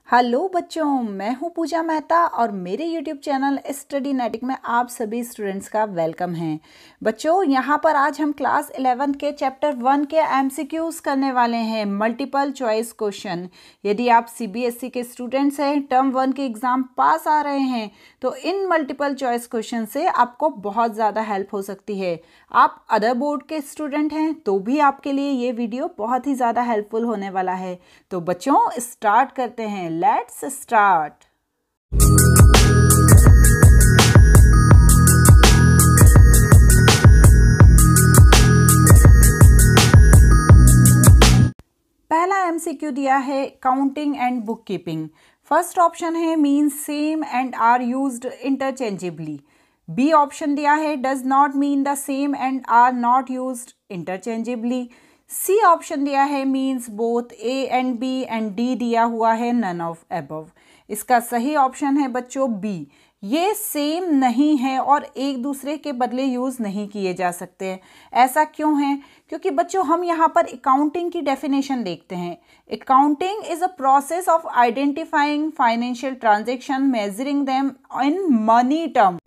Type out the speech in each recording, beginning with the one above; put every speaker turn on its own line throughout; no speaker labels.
Hello बच्चों, मैं हूं पूजा मेहता और मेरे यूट्यूब चैनल स्टडी नेटिक में आप सभी स्टूडेंट्स का वेलकम है। बच्चों, यहां पर आज हम क्लास 11 के चैप्टर 1 के एमसीक्यूज करने वाले हैं, मल्टीपल चॉइस क्वेश्चन। यदि आप सीबीएसई के स्टूडेंट्स हैं, टर्म 1 के एग्ज़ाम पास आ रहे हैं, तो इन मल्टीपल चॉइस क्वेश्चन से आपको बहुत ज़्यादा हेल्प हो सकती है। आप अदर बोर्ड के स्टूडेंट हैं तो भी आपके लिए ये वीडियो बहुत ही ज़्यादा हेल्पफुल होने वाला है। तो बच्चों, स्टार्ट करते हैं। Let's start. पहला एमसीक्यू दिया है counting and book keeping. First option है mean same and are used interchangeably. B option दिया है does not mean the same and are not used interchangeably. C option दिया है means both A and B and D दिया हुआ है none of above. इसका सही ऑप्शन है बच्चों बी। ये सेम नहीं है और एक दूसरे के बदले यूज़ नहीं किए जा सकते हैं। ऐसा क्यों है? क्योंकि बच्चों हम यहाँ पर अकाउंटिंग की डेफिनेशन देखते हैं। Accounting is a process of identifying financial transaction, measuring them in money term,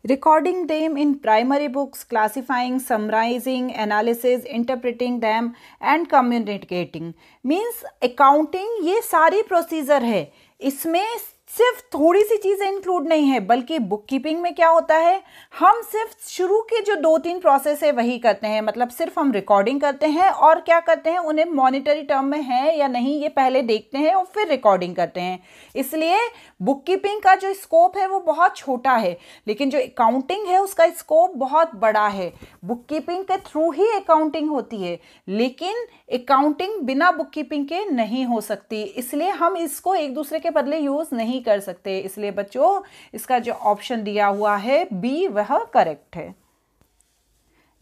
recording them in primary books, classifying, summarizing, analysis, interpreting them and communicating। Means accounting ये सारी प्रोसीजर है, इसमें सिर्फ थोड़ी सी चीज़ें इंक्लूड नहीं है, बल्कि बुक कीपिंग में क्या होता है, हम सिर्फ शुरू के जो 2-3 प्रोसेस है वही करते हैं। मतलब सिर्फ हम रिकॉर्डिंग करते हैं और क्या करते हैं, उन्हें मॉनिटरी टर्म में है या नहीं ये पहले देखते हैं और फिर रिकॉर्डिंग करते हैं। इसलिए बुक कीपिंग का जो स्कोप है वो बहुत छोटा है, लेकिन जो अकाउंटिंग है उसका स्कोप बहुत बड़ा है। बुक कीपिंग के थ्रू ही अकाउंटिंग होती है, लेकिन अकाउंटिंग बिना बुक कीपिंग के नहीं हो सकती। इसलिए हम इसको एक दूसरे के बदले यूज़ नहीं कर सकते। इसलिए बच्चों इसका जो ऑप्शन दिया हुआ है बी वह करेक्ट है।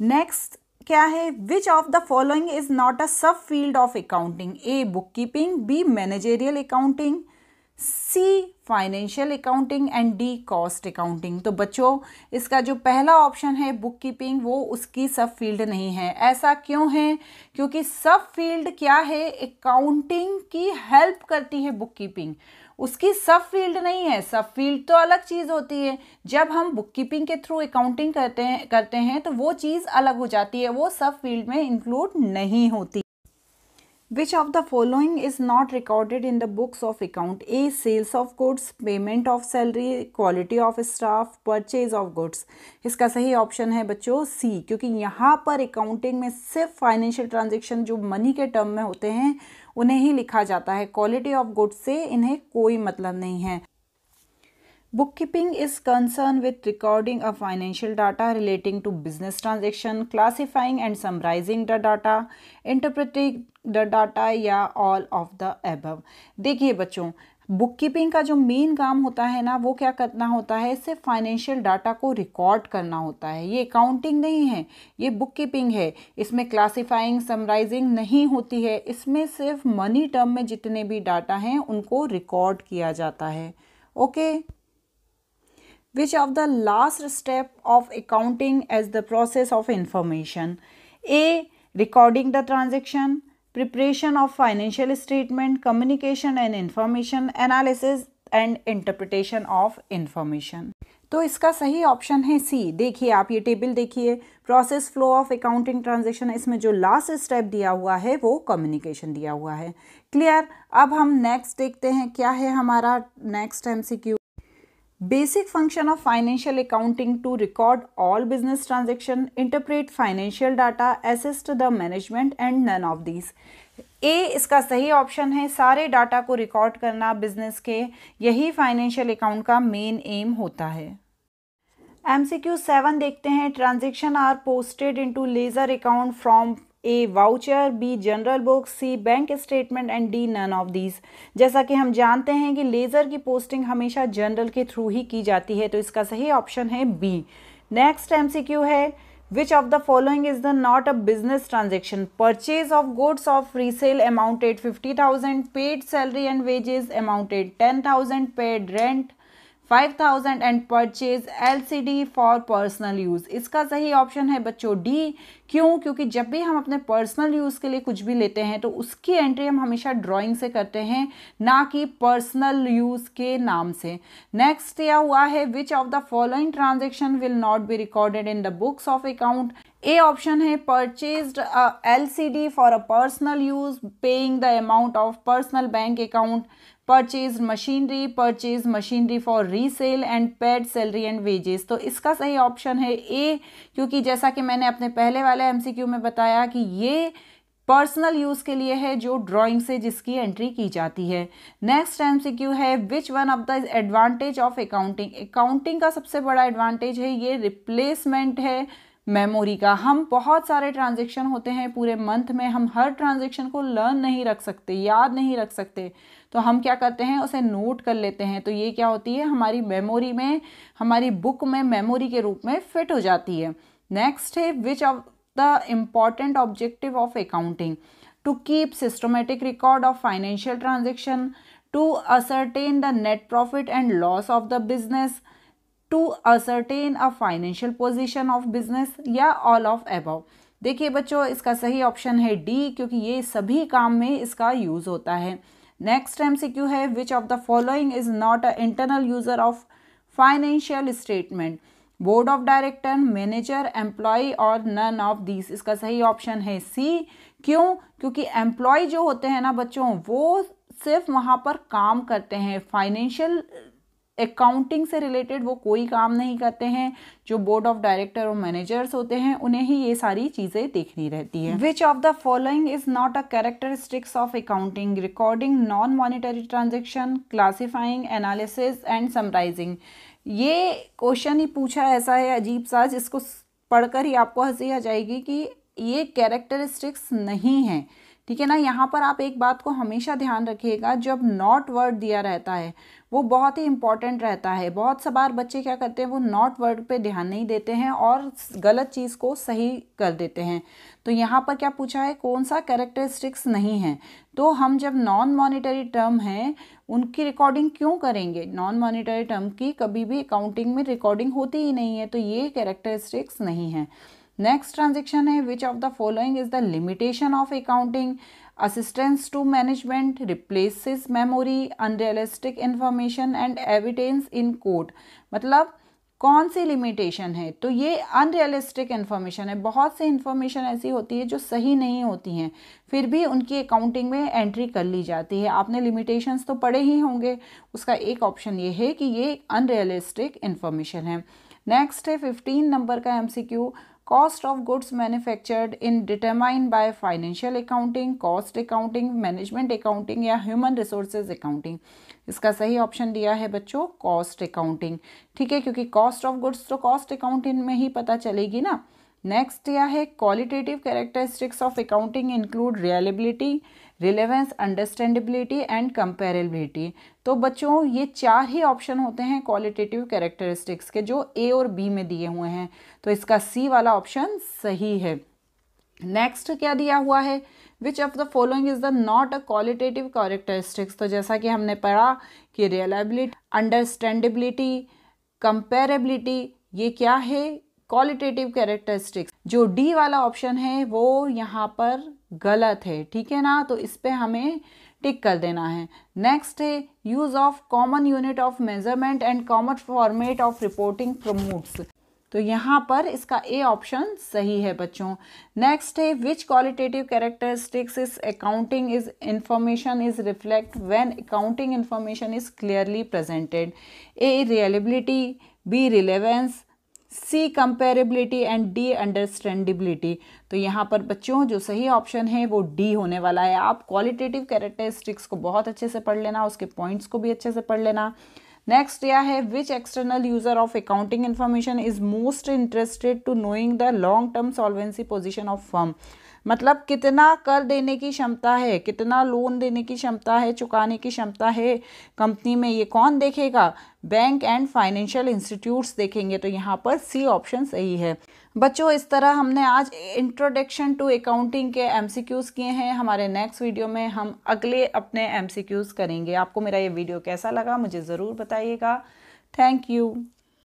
नेक्स्ट क्या है, which of the following is not a sub field of accounting? A book keeping, B managerial accounting, C financial accounting and D cost accounting. तो बच्चों इसका जो पहला ऑप्शन है बुक कीपिंग वो उसकी सब फील्ड नहीं है। ऐसा क्यों है? क्योंकि सब फील्ड क्या है, अकाउंटिंग की हेल्प करती है बुक कीपिंग, उसकी सब फील्ड नहीं है। सब फील्ड तो अलग चीज़ होती है, जब हम बुक कीपिंग के थ्रू अकाउंटिंग करते हैं तो वो चीज़ अलग हो जाती है, वो सब फील्ड में इंक्लूड नहीं होती। Which of the following is not recorded in the books of account? A. Sales of goods, payment of salary, quality of staff, purchase of goods। इसका सही ऑप्शन है बच्चों सी, क्योंकि यहाँ पर अकाउंटिंग में सिर्फ फाइनेंशियल ट्रांजेक्शन जो मनी के टर्म में होते हैं उन्हें ही लिखा जाता है। क्वालिटी ऑफ गुड्स से इन्हें कोई मतलब नहीं है। Bookkeeping is concerned with recording of financial data relating to business transaction, classifying and summarizing the data, interpreting the data या all of the above। देखिए बच्चों, बुक कीपिंग का जो मेन काम होता है ना, वो क्या करना होता है, सिर्फ फाइनेंशियल डाटा को रिकॉर्ड करना होता है। ये अकाउंटिंग नहीं है, ये बुक कीपिंग है। इसमें क्लासिफाइंग समराइजिंग नहीं होती है, इसमें सिर्फ मनी टर्म में जितने भी डाटा हैं उनको रिकॉर्ड किया जाता है। Okay. Which of the last step of accounting as the process of information? A. Recording the transaction, preparation of financial statement, communication and information, analysis and interpretation of information। तो इसका सही option है सी। देखिए आप ये टेबल देखिए, process flow of accounting transaction, इसमें जो लास्ट स्टेप दिया हुआ है वो कम्युनिकेशन दिया हुआ है। क्लियर। अब हम नेक्स्ट देखते हैं क्या है हमारा next MCQ. Basic function of financial accounting to record all business transaction, interpret financial data, assist the management and none of these। A इसका सही ऑप्शन है, सारे डाटा को रिकॉर्ड करना बिजनेस के, यही फाइनेंशियल अकाउंट का मेन एम होता है। MCQ 7 देखते हैं। Transaction are posted into ledger account from A voucher, B general book, C bank statement and D none of these. जैसा कि हम जानते हैं कि लेज़र की पोस्टिंग हमेशा जनरल के थ्रू ही की जाती है, तो इसका सही ऑप्शन है बी। नेक्स्ट एमसीक्यू है, which of the following is the not a business transaction? Purchase of goods of resale amounted 50,000, paid salary and wages amounted 10,000, paid rent 5000 and purchase LCD for personal use. इसका सही option है बच्चों D. क्यों? क्योंकि जब भी हम अपने पर्सनल यूज़ के लिए कुछ भी लेते हैं तो उसकी एंट्री हम हमेशा ड्राइंग से करते हैं, ना कि पर्सनल यूज़ के नाम से। नेक्स्ट दिया हुआ है which of the following transaction will not be recorded in the books of account. A option है purchased LCD for a personal use, paying the amount of personal bank account, purchase machinery for resale and paid salary and wages. तो इसका सही option है ए, क्योंकि जैसा कि मैंने अपने पहले वाले MCQ में बताया कि ये पर्सनल यूज़ के लिए है जो ड्राइंग से जिसकी एंट्री की जाती है। नेक्स्ट MCQ है which one of the advantage of accounting. Accounting का सबसे बड़ा एडवांटेज है ये रिप्लेसमेंट है मेमोरी का। हम बहुत सारे ट्रांजेक्शन होते हैं पूरे मंथ में, हम हर ट्रांजेक्शन को लर्न नहीं रख सकते, याद नहीं रख सकते, तो हम क्या करते हैं उसे नोट कर लेते हैं। तो ये क्या होती है हमारी मेमोरी में, हमारी बुक में मेमोरी के रूप में फिट हो जाती है। नेक्स्ट है which of the important objective of accounting. To keep systematic record of financial transaction, to ascertain the net profit and loss of the business, to ascertain a financial position of business, या all of above. देखिए बच्चों इसका सही option है D, क्योंकि ये सभी काम में इसका यूज होता है। नेक्स्ट MCQ है which of the following is not a internal user of financial statement. Board of director, manager, employ और नन ऑफ दीज। इसका सही ऑप्शन है सी। क्यों? क्योंकि एम्प्लॉय जो होते हैं ना बच्चों वो सिर्फ वहाँ पर काम करते हैं, फाइनेंशियल अकाउंटिंग से रिलेटेड वो कोई काम नहीं करते हैं। जो बोर्ड ऑफ डायरेक्टर और मैनेजर्स होते हैं उन्हें ही ये सारी चीज़ें देखनी रहती है। Which of the following is not a characteristics of accounting. Recording non monetary transaction, classifying, analysis and summarising. ये क्वेश्चन ही पूछा ऐसा है अजीब सा जिसको पढ़कर ही आपको हंसी आ जाएगी कि ये कैरेक्टरिस्टिक्स नहीं है, ठीक है ना। यहाँ पर आप एक बात को हमेशा ध्यान रखिएगा, जब नॉट वर्ड दिया रहता है वो बहुत ही इंपॉर्टेंट रहता है। बहुत सा बार बच्चे क्या करते हैं वो नॉट वर्ड पे ध्यान नहीं देते हैं और गलत चीज़ को सही कर देते हैं। तो यहाँ पर क्या पूछा है, कौन सा कैरेक्टरिस्टिक्स नहीं है। तो हम जब नॉन मॉनिटरी टर्म हैं उनकी रिकॉर्डिंग क्यों करेंगे। नॉन मॉनिटरी टर्म की कभी भी अकाउंटिंग में रिकॉर्डिंग होती ही नहीं है, तो ये कैरेक्टरिस्टिक्स नहीं है। नेक्स्ट ट्रांजेक्शन है which of the following is the limitation of accounting. Assistance to management, replaces memory, unrealistic information and evidence in court. मतलब कौन सी लिमिटेशन है, तो ये अनरियलिस्टिक इन्फॉर्मेशन है। बहुत सी इन्फॉर्मेशन ऐसी होती है जो सही नहीं होती हैं, फिर भी उनकी अकाउंटिंग में एंट्री कर ली जाती है। आपने लिमिटेशंस तो पढ़े ही होंगे, उसका एक ऑप्शन ये है कि ये अनरियलिस्टिक इन्फॉर्मेशन है। नेक्स्ट है 15 नंबर का MCQ, cost of goods manufactured in determine by financial accounting, cost accounting, management accounting या ह्यूमन रिसोर्सेज अकाउंटिंग। इसका सही ऑप्शन दिया है बच्चों कॉस्ट अकाउंटिंग, ठीक है, क्योंकि कॉस्ट ऑफ गुड्स तो कॉस्ट अकाउंटिंग में ही पता चलेगी ना। नेक्स्ट दिया है qualitative characteristics of accounting include reliability, relevance, understandability and comparability. तो बच्चों ये 4 ही ऑप्शन होते हैं क्वालिटेटिव कैरेक्टरिस्टिक्स के जो A और B में दिए हुए हैं, तो इसका C वाला ऑप्शन सही है। नेक्स्ट क्या दिया हुआ है, which of the following is the not a qualitative characteristics. तो जैसा कि हमने पढ़ा कि रियलेबिलिटी, अंडरस्टैंडेबिलिटी, कंपेरेबिलिटी ये क्या है क्वालिटेटिव कैरेक्टरिस्टिक्स। जो डी वाला ऑप्शन है वो यहाँ पर गलत है, ठीक है ना, तो इस पे हमें टिक कर देना है। नेक्स्ट है use of common unit of measurement and common format of reporting promotes. तो यहाँ पर इसका ए ऑप्शन सही है बच्चों। नेक्स्ट है which qualitative characteristics is accounting is information is reflect when accounting information is clearly presented. A reliability, B relevance, C comparability and D understandability. तो यहाँ पर बच्चों जो सही ऑप्शन है वो डी होने वाला है। आप क्वालिटेटिव कैरेक्टरिस्टिक्स को बहुत अच्छे से पढ़ लेना, उसके पॉइंट्स को भी अच्छे से पढ़ लेना। नेक्स्ट यह है which external user of accounting information is most interested to knowing the long term solvency position of firm. मतलब कितना कर देने की क्षमता है, कितना लोन देने की क्षमता है, चुकाने की क्षमता है कंपनी में, ये कौन देखेगा, बैंक एंड फाइनेंशियल इंस्टीट्यूट्स देखेंगे। तो यहाँ पर सी ऑप्शन सही है। बच्चों इस तरह हमने आज इंट्रोडक्शन टू अकाउंटिंग के MCQs किए हैं। हमारे नेक्स्ट वीडियो में हम अगले अपने MCQs करेंगे। आपको मेरा ये वीडियो कैसा लगा मुझे ज़रूर बताइएगा। Thank you.